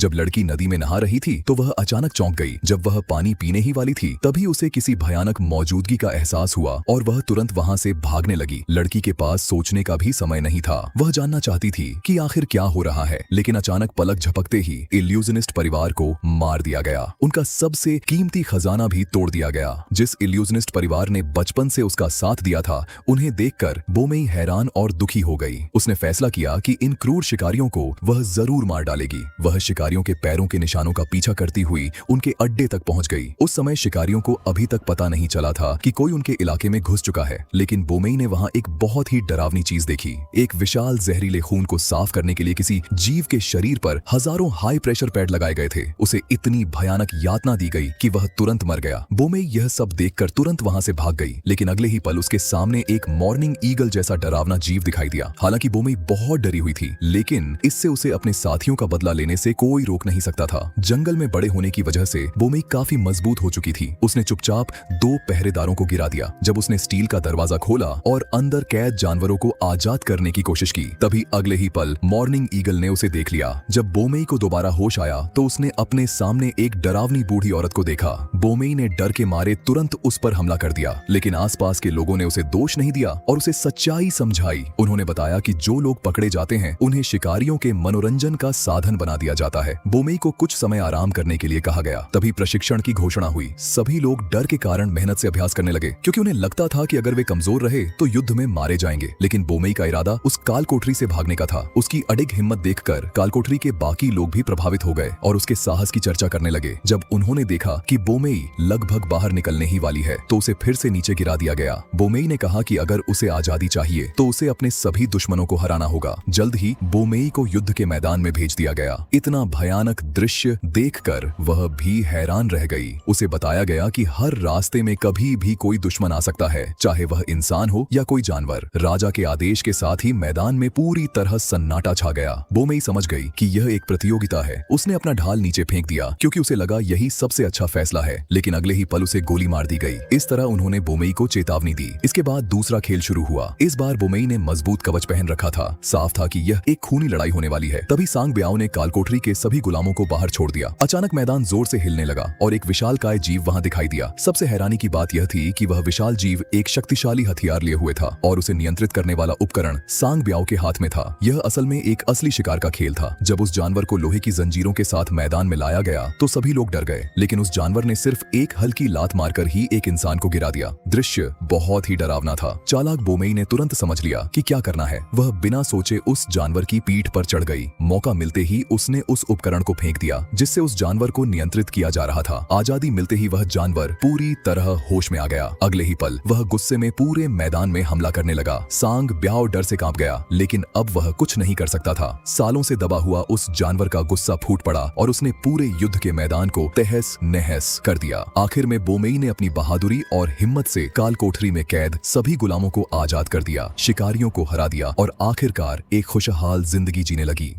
जब लड़की नदी में नहा रही थी तो वह अचानक चौंक गई। जब वह पानी पीने ही वाली थी तभी उसे किसी भयानक मौजूदगी का एहसास हुआ और वह तुरंत वहां से भागने लगी। लड़की के पास सोचने का भी समय नहीं था। वह जानना चाहती थी कि आखिर क्या हो रहा है, लेकिन अचानक पलक झपकते ही इल्यूजनिस्ट परिवार को मार दिया गया। उनका सबसे कीमती खजाना भी तोड़ दिया गया। जिस इल्यूजनिस्ट परिवार ने बचपन से उसका साथ दिया था, उन्हें देखकर बोमेई हैरान और दुखी हो गई। उसने फैसला किया कि इन क्रूर शिकारियों को वह जरूर मार डालेगी। वह शिकारियों के पैरों के निशानों का पीछा करती हुई उनके अड्डे तक पहुंच गई। उस समय शिकारियों को अभी तक पता नहीं चला था कि कोई उनके इलाके में घुस चुका है, लेकिन बोमेई ने वहां एक बहुत ही डरावनी चीज देखी। एक विशाल जहरीले खून को साफ करने के लिए किसी जीव के शरीर पर हजारों हाई प्रेशर पैड लगाए गए थे। उसे इतनी भयानक यातना दी गई कि वह तुरंत मर गया। बोमेई यह सब देखकर तुरंत वहां से भाग गई, लेकिन अगले ही पल उसके सामने एक मॉर्निंग ईगल जैसा डरावना जीव दिखाई दिया। हालांकि बोमेई बहुत डरी हुई थी, लेकिन इससे उसे अपने साथियों का बदला लेने से कोई रोक नहीं सकता था। जंगल में बड़े होने की वजह से बोमेई काफी मजबूत हो चुकी थी। उसने चुपचाप 2 पहरेदारों को गिरा दिया। जब उसने स्टील का दरवाजा खोला और अंदर कैद जानवरों को आजाद करने की कोशिश की, तभी अगले ही पल मॉर्निंग ईगल ने उसे देख लिया। जब बोमेई को दोबारा होश आया तो उसने अपने सामने एक डरावनी बूढ़ी औरत को देखा। बोमेई ने डर के मारे तुरंत उस पर हमला कर दिया, लेकिन आसपास के लोगों ने उसे दोष नहीं दिया और उसे सच्चाई समझाई। उन्होंने बताया कि जो लोग पकड़े जाते हैं उन्हें शिकारियों के मनोरंजन का साधन बना दिया जाता है। बोमेई को कुछ समय आराम करने के लिए कहा गया। तभी प्रशिक्षण की घोषणा हुई। सभी लोग डर के कारण मेहनत से अभ्यास करने लगे, क्योंकि उन्हें लगता था कि अगर वे कमजोर रहे तो युद्ध में मारे जाएंगे। लेकिन बोमेई का इरादा उस काल कोठरी से भागने का था। उसकी अडिग हिम्मत देखकर काल कोठरी के बाकी लोग भी प्रभावित हो गए और उसके साहस की चर्चा करने लगे। जब उन्होंने देखा कि बोमेई लगभग बाहर निकलने ही वाली है तो उसे फिर से नीचे गिरा दिया गया। बोमेई ने कहा कि अगर उसे आजादी चाहिए तो उसे अपने सभी दुश्मनों को हराना होगा। जल्द ही बोमेई को युद्ध के मैदान में भेज दिया गया। इतना भयानक दृश्य देखकर वह भी हैरान रह गई। उसे बताया गया कि हर रास्ते में कभी भी कोई दुश्मन आ सकता है, चाहे वह इंसान हो या कोई जानवर। राजा के आदेश के साथ ही मैदान में पूरी तरह सन्नाटा छा गया। बोमेई समझ गई कि यह एक प्रतियोगिता है। उसने अपना ढाल नीचे फेंक दिया, क्योंकि उसे लगा यही सबसे अच्छा फैसला है, लेकिन अगले ही पल उसे गोली मार दी गई। इस तरह उन्होंने बोमेई को चेतावनी दी। इसके बाद दूसरा खेल शुरू हुआ। इस बार बोमेई ने मजबूत कवच पहन रखा था। साफ था कि यह एक खूनी लड़ाई होने वाली है। तभी सांग ब्याओ ने कालकोठरी के सभी गुलामों को बाहर छोड़ दिया। अचानक मैदान जोर से हिलने लगा और एक विशालकाय जीव वहां दिखाई दिया। सबसे हैरानी की बात यह थी कि वह विशाल जीव एक शक्तिशाली हथियार लिए हुए था और उसे नियंत्रित करने वाला उपकरण सांग ब्याओ के हाथ में था। यह असल में एक असली शिकार का खेल था। जब उस जानवर को लोहे की जंजीरों के साथ मैदान में लाया गया तो सभी लोग डर गए, लेकिन उस जानवर ने सिर्फ एक हल्की लात मारकर ही एक इंसान को गिरा दिया। दृश्य बहुत ही डरावना था। चालाक बोमेई ने तुरंत समझ लिया कि क्या करना है। वह बिना सोचे उस जानवर की पीठ पर चढ़ गई। मौका मिलते ही उसने उस उपकरण को फेंक दिया जिससे उस जानवर को नियंत्रित किया जा रहा था। आजादी मिलते ही वह जानवर पूरी तरह होश में आ गया। अगले ही पल वह गुस्से में पूरे मैदान में हमला करने लगा। सांग ब्याओ डर से कांप गया, लेकिन अब वह कुछ नहीं कर सकता था। सालों से दबा हुआ उस जानवर का गुस्सा फूट पड़ा और उसने पूरे युद्ध के मैदान को तहस नहस कर दिया। आखिर में बोमेई ने अपनी बहादुरी और हिम्मत से काल कोठरी में कैद सभी गुलामों को आजाद कर दिया, शिकारियों को हरा दिया और आखिरकार एक खुशहाल जिंदगी जीने लगी।